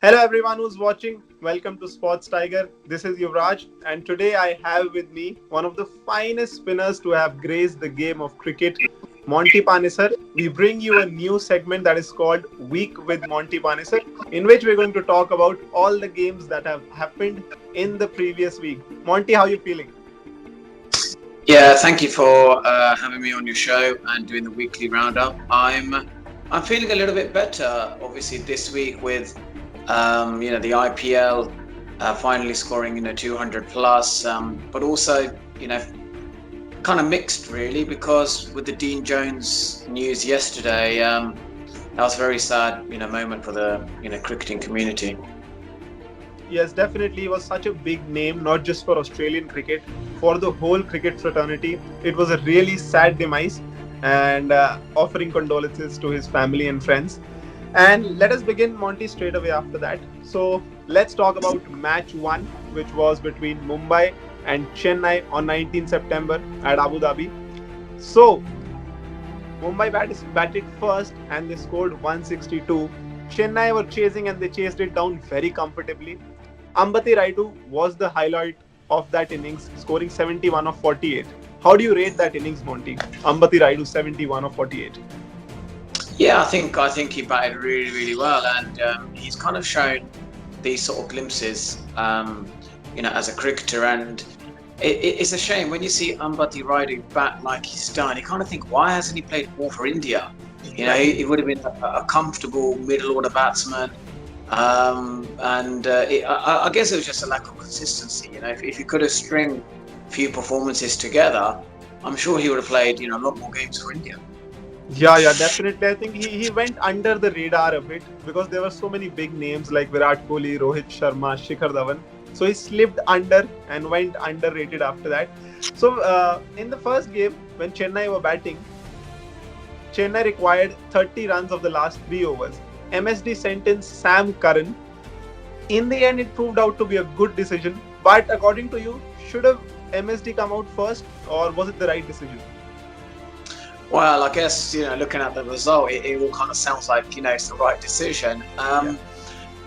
Hello, everyone who's watching. Welcome to SportsTiger. This is Yuvraj, and today I have with me one of the finest spinners to have graced the game of cricket, Monty Panesar. We bring you a new segment that is called Week with Monty Panesar, in which we're going to talk about all the games that have happened in the previous week. Monty, how are you feeling? Yeah, thank you for having me on your show and doing the weekly roundup. I'm feeling a little bit better. Obviously, this week with the IPL finally scoring 200 plus, but also kind of mixed really because with the Dean Jones news yesterday, that was a very sad moment for the cricketing community. Yes, definitely. He was such a big name, not just for Australian cricket, for the whole cricket fraternity. It was a really sad demise, and offering condolences to his family and friends. And let us begin, Monty, straight away after that. So let's talk about match one, which was between Mumbai and Chennai on 19 September at Abu Dhabi. So Mumbai batted first and they scored 162. Chennai were chasing and they chased it down very comfortably. Ambati Rayudu was the highlight of that innings, scoring 71 of 48. How do you rate that innings, Monty? Ambati Rayudu 71 of 48. Yeah, I think he batted really, really well, and he's kind of shown these sort of glimpses, as a cricketer. And it's a shame when you see Ambati Rayudu bat like he's done. You kind of think, why hasn't he played more for India? He would have been a comfortable middle order batsman. I guess it was just a lack of consistency. If he could have stringed a few performances together, I'm sure he would have played a lot more games for India. Yeah, definitely. I think he went under the radar a bit because there were so many big names like Virat Kohli, Rohit Sharma, Shikhar Dhawan. So he slipped under and went underrated after that. So in the first game, when Chennai were batting, Chennai required 30 runs of the last 3 overs. MSD sent in Sam Curran. In the end, it proved out to be a good decision. But according to you, should have MSD come out first, or was it the right decision? Well, I guess looking at the result, it all kind of sounds like it's the right decision. Yeah.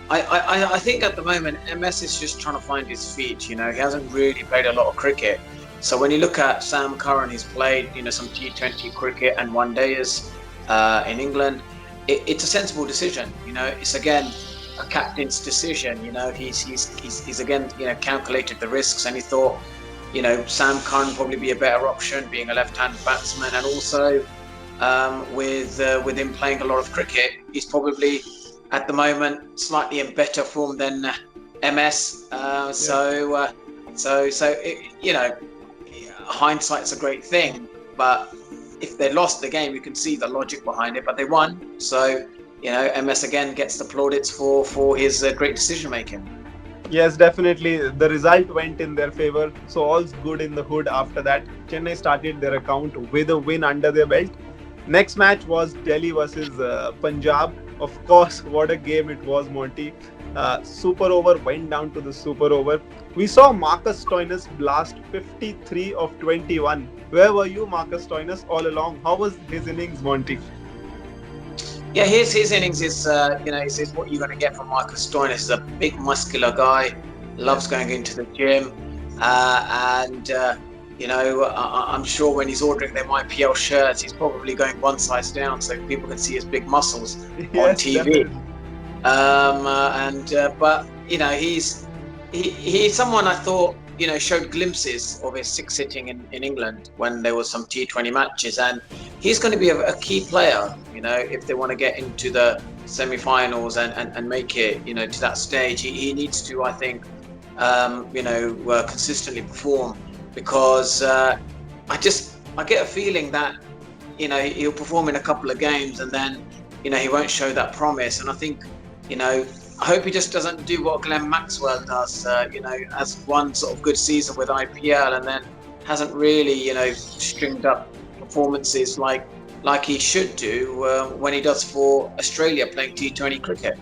I think at the moment MS is just trying to find his feet. He hasn't really played a lot of cricket. So when you look at Sam Curran, he's played some T20 cricket and one days in England. It's a sensible decision. It's again a captain's decision. He's again calculated the risks and he thought Sam Curran probably be a better option, being a left-handed batsman, and also with him playing a lot of cricket, he's probably at the moment slightly in better form than MS. Hindsight's a great thing, but if they lost the game, you can see the logic behind it. But they won, so MS again gets the plaudits for his great decision making. Yes, definitely. The result went in their favor. So all's good in the hood after that. Chennai started their account with a win under their belt. Next match was Delhi versus Punjab. Of course, what a game it was, Monty. Super over went down to the super over. We saw Marcus Stoinis blast 53 of 21. Where were you, Marcus Stoinis, all along? How was his innings, Monty? Yeah, his innings is is what you're going to get from Marcus Stoinis. He's a big muscular guy, loves going into the gym, I'm sure when he's ordering them IPL shirts, he's probably going one size down so people can see his big muscles on Yes, TV. definitely. But he's someone I thought showed glimpses of his six hitting in England when there was some T20 matches, and he's going to be a key player if they want to get into the semi-finals and make it to that stage. He needs to, I think, consistently perform, because I get a feeling that he'll perform in a couple of games and then he won't show that promise. And I think I hope he just doesn't do what Glenn Maxwell does, has one sort of good season with IPL and then hasn't really stringed up performances like he should do when he does for Australia playing T20 cricket.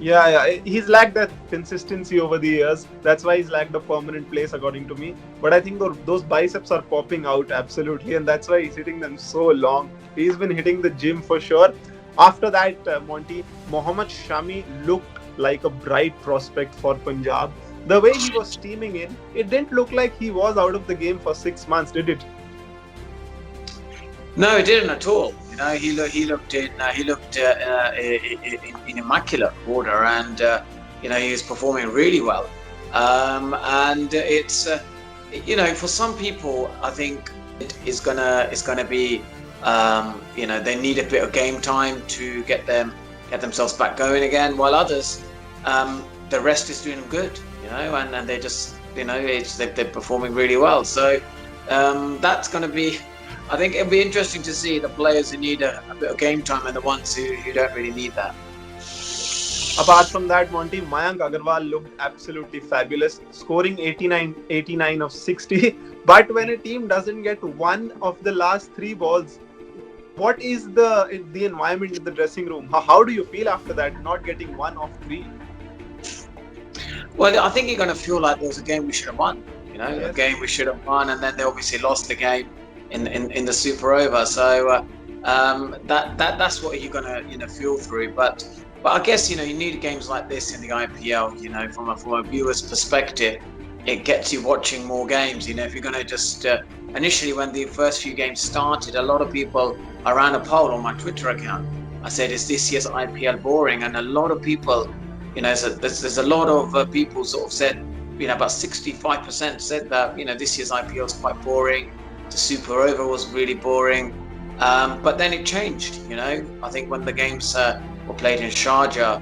Yeah, he's lacked that consistency over the years. That's why he's lacked a permanent place, according to me. But I think those biceps are popping out absolutely, and that's why he's hitting them so long. He's been hitting the gym for sure. After that, Monty, Mohammed Shami looked like a bright prospect for Punjab. The way he was steaming in, it didn't look like he was out of the game for 6 months, did it? No, it didn't at all. He looked in immaculate order, and he was performing really well. And it's for some people, I think it's gonna be they need a bit of game time to get themselves back going again, while others, the rest is doing them good, and they're just they're performing really well. So that's going to be, I think it'll be interesting to see the players who need a bit of game time and the ones who don't really need that. Apart from that, Monty, Mayank Agarwal looked absolutely fabulous, scoring 89 of 60. But when a team doesn't get one of the last 3 balls, what is the environment in the dressing room? How do you feel after that, not getting 1 of 3? Well, I think you're going to feel like there was a game we should have won. Yes. A game we should have won, and then they obviously lost the game in the super over. So that's what you're going to feel through. But I guess you need games like this in the IPL. From a viewer's perspective, it gets you watching more games. If you're going to just initially, when the first few games started, a lot of people, I ran a poll on my Twitter account. I said, "Is this year's IPL boring?" And a lot of people, there's a lot of people sort of said, about 65% said that this year's IPL is quite boring. The super over was really boring. But then it changed. I think when the games were played in Sharjah,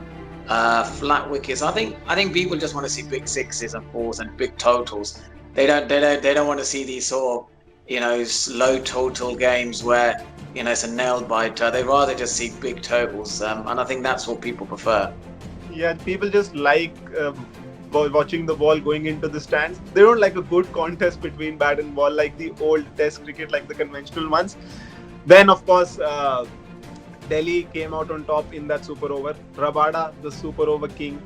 flat wickets. I think people just want to see big sixes and fours and big totals. They don't want to see these sort of low total games where it's a nail biter. They'd rather just see big totals, and I think that's what people prefer. Yeah, people just like watching the ball going into the stands. They don't like a good contest between bat and ball like the old Test cricket, like the conventional ones. Then, of course, Delhi came out on top in that super over. Rabada, the super over king,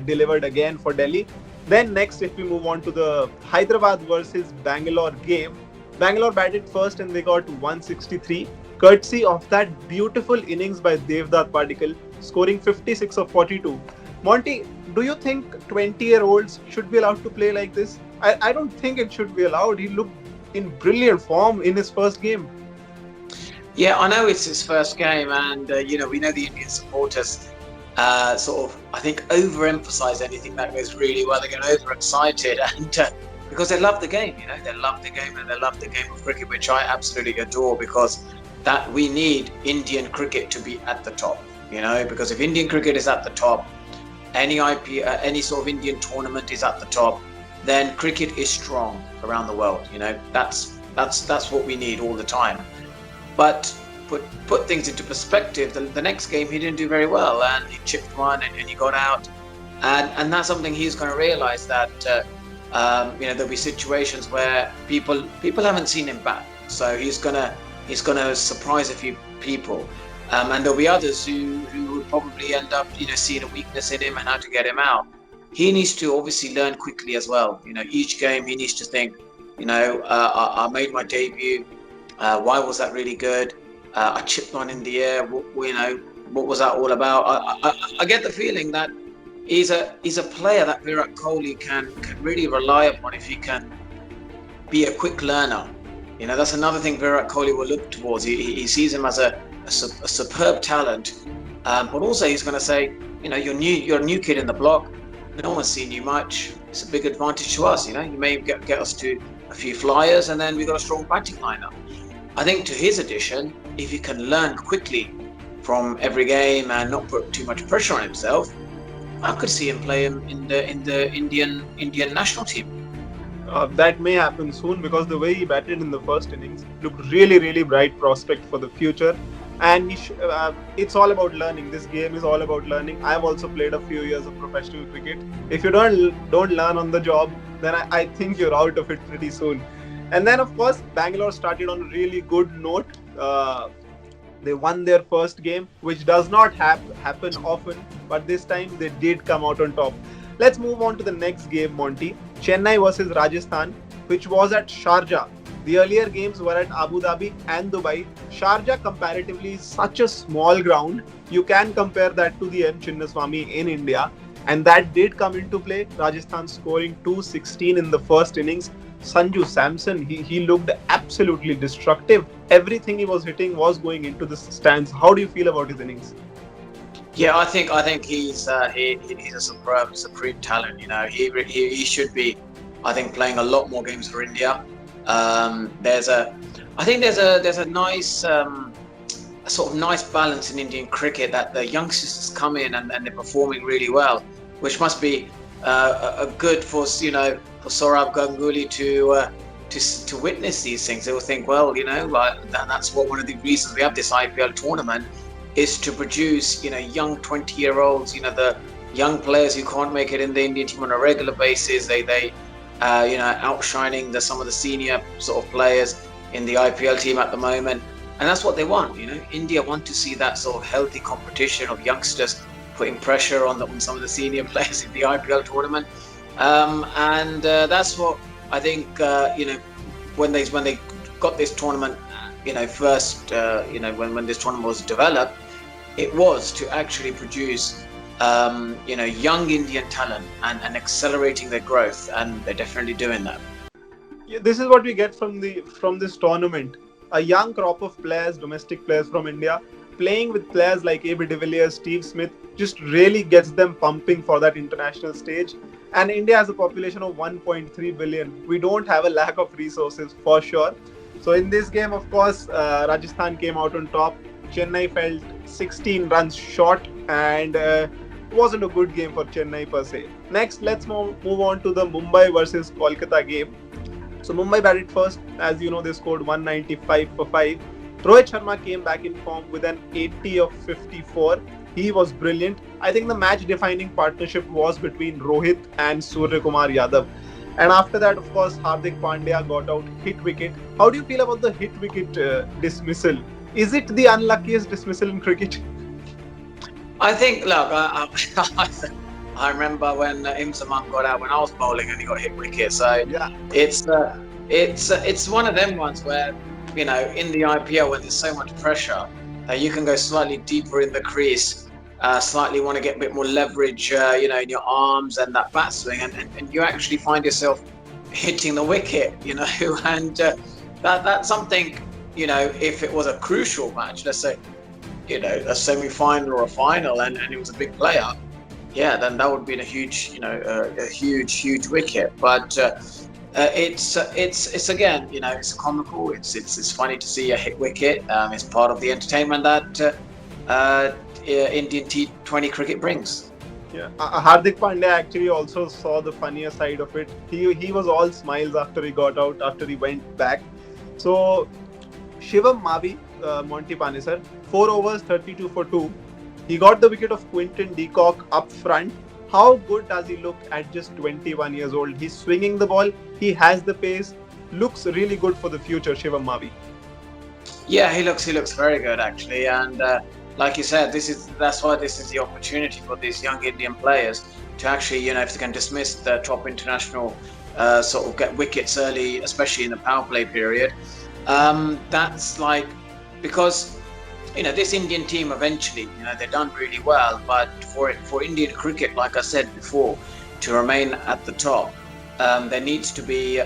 delivered again for Delhi. Then next, if we move on to the Hyderabad versus Bangalore game, Bangalore batted first and they got 163, courtesy of that beautiful innings by Devdutt Padikkal, scoring 56 of 42. Monty, do you think 20-year-olds should be allowed to play like this? I don't think it should be allowed. He looked in brilliant form in his first game. Yeah, I know it's his first game, and we know the Indian supporters sort of, I think, overemphasize anything that goes really well. They get overexcited, and because they love the game, they love the game, and they love the game of cricket, which I absolutely adore, because that we need Indian cricket to be at the top. Because if Indian cricket is at the top, any sort of Indian tournament is at the top, then cricket is strong around the world. That's what we need all the time. But put things into perspective, the next game he didn't do very well, and he chipped one and he got out, and that's something he's going to realise, that there'll be situations where people haven't seen him bat, so he's gonna surprise a few people, and there'll be others who would probably end up seeing a weakness in him and how to get him out. He needs to obviously learn quickly as well. Each game he needs to think, I made my debut. Why was that really good? I chipped one in the air. What was that all about? I get the feeling that he's a player that Virat Kohli can really rely upon if he can be a quick learner. That's another thing Virat Kohli will look towards. He sees him as a superb talent, but also he's going to say, you're a new kid in the block. No one's seen you much. It's a big advantage to us. You may get us to a few flyers, and then we've got a strong batting lineup. I think to his addition, if he can learn quickly from every game and not put too much pressure on himself, I could see him play in the Indian national team. That may happen soon, because the way he batted in the first innings looked really, really bright prospect for the future. And it's all about learning. This game is all about learning. I've also played a few years of professional cricket. If you don't learn on the job, then I think you're out of it pretty soon. And then, of course, Bangalore started on a really good note. They won their first game, which does not happen often, but this time they did come out on top. Let's move on to the next game, Monty. Chennai versus Rajasthan, which was at Sharjah. The earlier games were at Abu Dhabi and Dubai. Sharjah comparatively is such a small ground. You can compare that to the M. Chinnaswamy in India. And that did come into play. Rajasthan scoring 216 in the first innings. Sanju Samson, he looked absolutely destructive. Everything he was hitting was going into the stands. How do you feel about his innings? Yeah, I think he's a supreme talent. You know, he should be, I think, playing a lot more games for India. There's a, I think there's a nice a sort of nice balance in Indian cricket that the youngsters come in and they're performing really well, which must be a good for for Saurabh Ganguly to witness these things. They will think, well, like that's what one of the reasons we have this IPL tournament is to produce young 20-year-olds, the young players who can't make it in the Indian team on a regular basis. They outshining some of the senior sort of players in the IPL team at the moment. And that's what they want. India want to see that sort of healthy competition of youngsters putting pressure on some of the senior players in the IPL tournament. And that's what I think, when they got this tournament, first, when this tournament was developed, it was to actually produce, young Indian talent and accelerating their growth. And they're definitely doing that. Yeah, this is what we get from this tournament. A young crop of players, domestic players from India, playing with players like AB de Villiers, Steve Smith, just really gets them pumping for that international stage. And India has a population of 1.3 billion. We don't have a lack of resources for sure. So in this game, of course, Rajasthan came out on top. Chennai fell 16 runs short, and it wasn't a good game for Chennai per se. Next, let's move on to the Mumbai versus Kolkata game. So Mumbai batted first. As you know, they scored 195 for 5. Rohit Sharma came back in form with an 80 of 54. He was brilliant. I think the match-defining partnership was between Rohit and Surya Kumar Yadav. And after that, of course, Hardik Pandya got out hit wicket. How do you feel about the hit wicket dismissal? Is it the unluckiest dismissal in cricket? I think, look, I remember when Imsaman got out when I was bowling and he got hit wicket. So Yeah. it's one of them ones where in the IPL when there's so much pressure, you can go slightly deeper in the crease, slightly want to get a bit more leverage, in your arms and that bat swing, and you actually find yourself hitting the wicket, and that's something, if it was a crucial match, let's say, a semi-final or a final, and it was a big player. Yeah, then that would be a huge, a huge wicket. But it's again, it's comical. It's funny to see a hit wicket. It's part of the entertainment that Indian T20 cricket brings. Yeah, Hardik Pandya actually also saw the funnier side of it. He was all smiles after he got out, after he went back. So Shivam Mavi, Monty Panesar, 4 overs, 32 for 2. He got the wicket of Quinton de Kock up front. How good does he look at just 21 years old? He's swinging the ball. He has the pace. Looks really good for the future, Shivam Mavi. Yeah, he looks very good actually, and like you said, that's why this is the opportunity for these young Indian players to actually, if they can dismiss the top international, sort of get wickets early, especially in the power play period. That's like, because this Indian team eventually, they've done really well, but for Indian cricket, like I said before, to remain at the top, there needs to be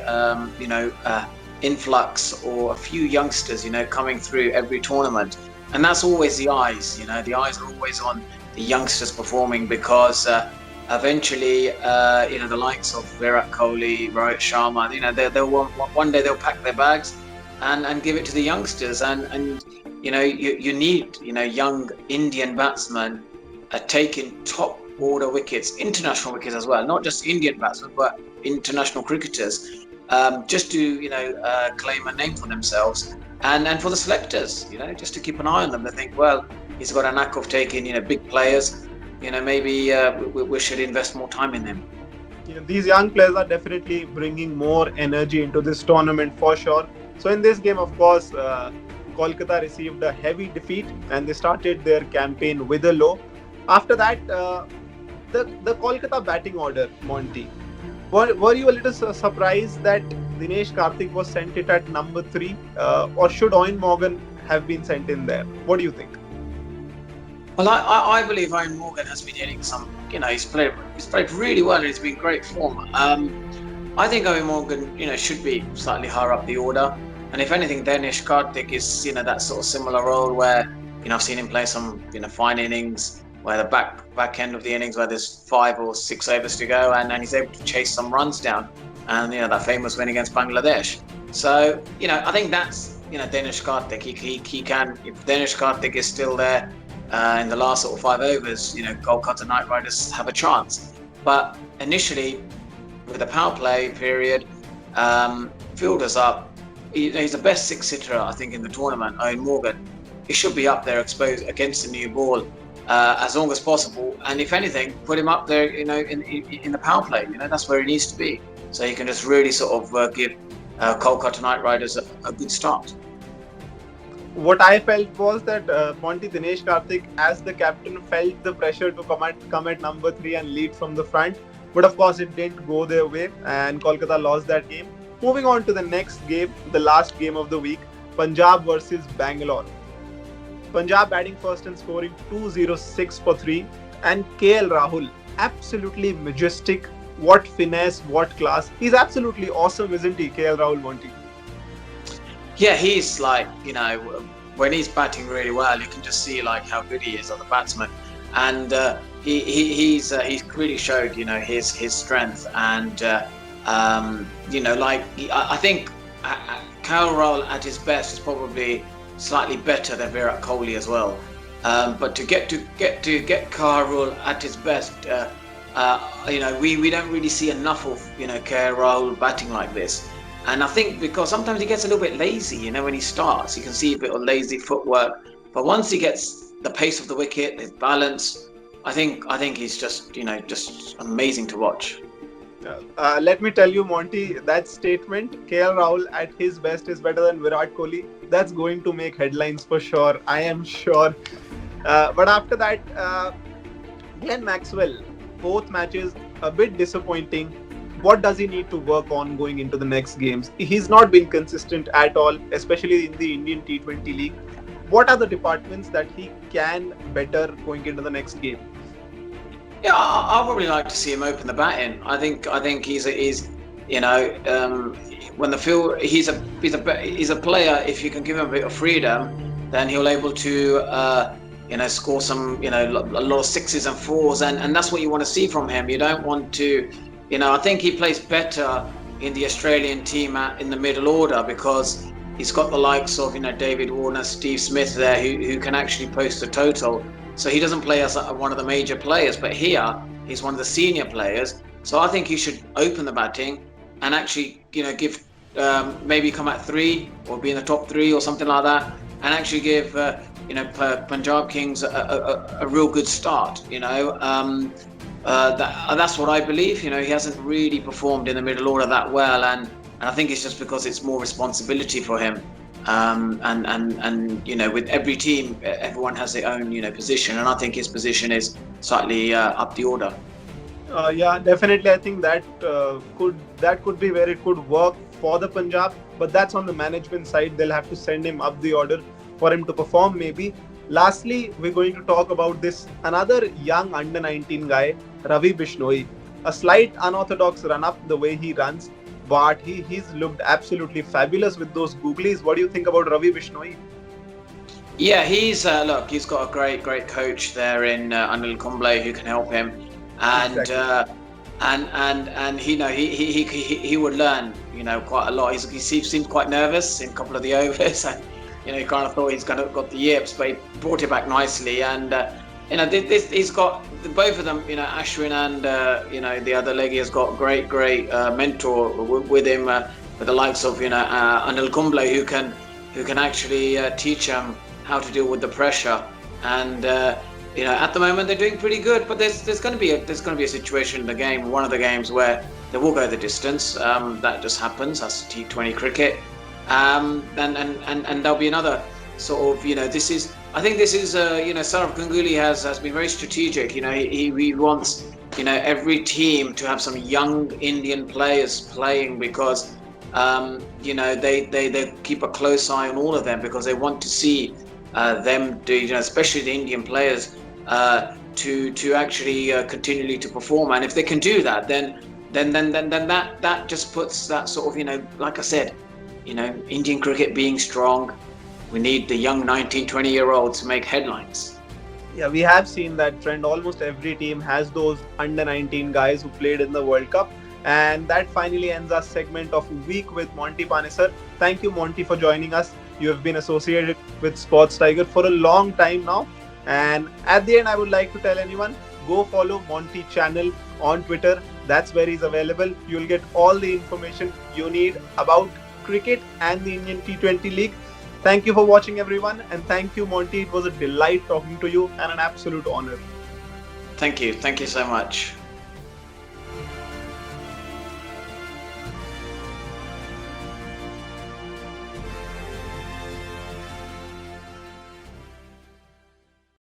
influx or a few youngsters, coming through every tournament, and that's always the eyes. The eyes are always on the youngsters performing, because eventually, the likes of Virat Kohli, Rohit Sharma, they'll one day they'll pack their bags and give it to the youngsters, and you need young Indian batsmen taking top order wickets, international wickets as well, not just Indian batsmen but international cricketers, just to claim a name for themselves, and for the selectors, just to keep an eye on them. They think, well, he's got a knack of taking big players, maybe we should invest more time in them. These young players are definitely bringing more energy into this tournament for sure. So in this game, of course, Kolkata received a heavy defeat and they started their campaign with a low. After that, the Kolkata batting order, Monty. Were you a little surprised that Dinesh Karthik was sent it at number 3, or should Owen Morgan have been sent in there? What do you think? Well, I believe Owen Morgan has been hitting some, he's played really well and he's been great form. I think Owen Morgan, should be slightly higher up the order. And if anything, Danish Karthik is, that sort of similar role where, I've seen him play some, fine innings where the back end of the innings where there's 5 or 6 overs to go and he's able to chase some runs down. And, that famous win against Bangladesh. So, I think that's, Danish Karthik. He can, if Danish Karthik is still there, in the last sort of 5 overs, Kolkata Knight Riders have a chance. But initially, with the power play period, fielders up. He's the best six-hitter, I think, in the tournament. Owen Morgan, he should be up there exposed against the new ball as long as possible. And if anything, put him up there, in the power play. That's where he needs to be. So he can just really sort of give Kolkata Knight Riders a good start. What I felt was that Monty Dinesh Karthik, as the captain, felt the pressure to come at number 3 and lead from the front. But of course, it didn't go their way, and Kolkata lost that game. Moving on to the next game, the last game of the week, Punjab versus Bangalore. Punjab batting first and scoring 206 for 3, and KL Rahul, absolutely majestic. What finesse, what class. He's absolutely awesome, isn't he, KL Rahul, Monty? Yeah, he's like, when he's batting really well, you can just see like how good he is as a batsman, and he's really showed his strength, and I think KL Rahul at his best is probably slightly better than Virat Kohli as well, but to get KL Rahul at his best, we don't really see enough of KL Rahul batting like this. And I think because sometimes he gets a little bit lazy, when he starts, you can see a bit of lazy footwork. But once he gets the pace of the wicket, his balance, I think he's just amazing to watch. Let me tell you, Monty, that statement, KL Rahul at his best is better than Virat Kohli, that's going to make headlines for sure. I am sure. But after that, Glenn Maxwell, both matches a bit disappointing. What does he need to work on going into the next games? He's not been consistent at all, especially in the Indian T20 League. What are the departments that he can better going into the next game? Yeah, I'll probably like to see him open the batting. I think he's when the field he's a player. If you can give him a bit of freedom, then he'll able to score some a lot of sixes and fours, and that's what you want to see from him. You don't want to. I think he plays better in the Australian team in the middle order because he's got the likes of David Warner, Steve Smith there who can actually post a total. So he doesn't play as one of the major players, but here he's one of the senior players. So I think he should open the batting and actually give maybe come at 3 or be in the top 3 or something like that, and actually give Punjab Kings a real good start. That's what I believe. He hasn't really performed in the middle order that well, and I think it's just because it's more responsibility for him. And with every team, everyone has their own position, and I think his position is slightly up the order. Yeah, definitely. I think that could be where it could work for the Punjab, but that's on the management side. They'll have to send him up the order for him to perform, maybe. Lastly, we're going to talk about this another young under-19 guy, Ravi Bishnoi. A slight unorthodox run-up the way he runs, but he's looked absolutely fabulous with those googlies. What do you think about Ravi Bishnoi? Yeah, he's got a great coach there in Anil Kumble who can help him, and exactly. And he would learn quite a lot. He seemed quite nervous in a couple of the overs. And, he kind of thought he's got the yips, but he brought it back nicely. And he's got both of them. Ashwin and the other leggy has got great mentor with him, with the likes of Anil Kumble who can actually teach him how to deal with the pressure. And at the moment they're doing pretty good. But there's going to be a situation in the game, one of the games where they will go the distance. That just happens. That's T20 cricket. And there'll be another sort of I think this is Sourav Ganguly has been very strategic. He wants every team to have some young Indian players playing because they keep a close eye on all of them because they want to see them do especially the Indian players to actually continually to perform. And if they can do that, then that just puts that sort of, like I said, Indian cricket being strong. We need the young 19, 20-year-olds to make headlines. Yeah, we have seen that trend. Almost every team has those under 19 guys who played in the World Cup. And that finally ends our segment of Week with Monty Panesar. Thank you, Monty, for joining us. You have been associated with SportsTiger for a long time now. And at the end, I would like to tell anyone, go follow Monty channel on Twitter. That's where he's available. You'll get all the information you need about cricket and the Indian T20 League. Thank you for watching, everyone, and thank you, Monty. It was a delight talking to you and an absolute honor. Thank you so much.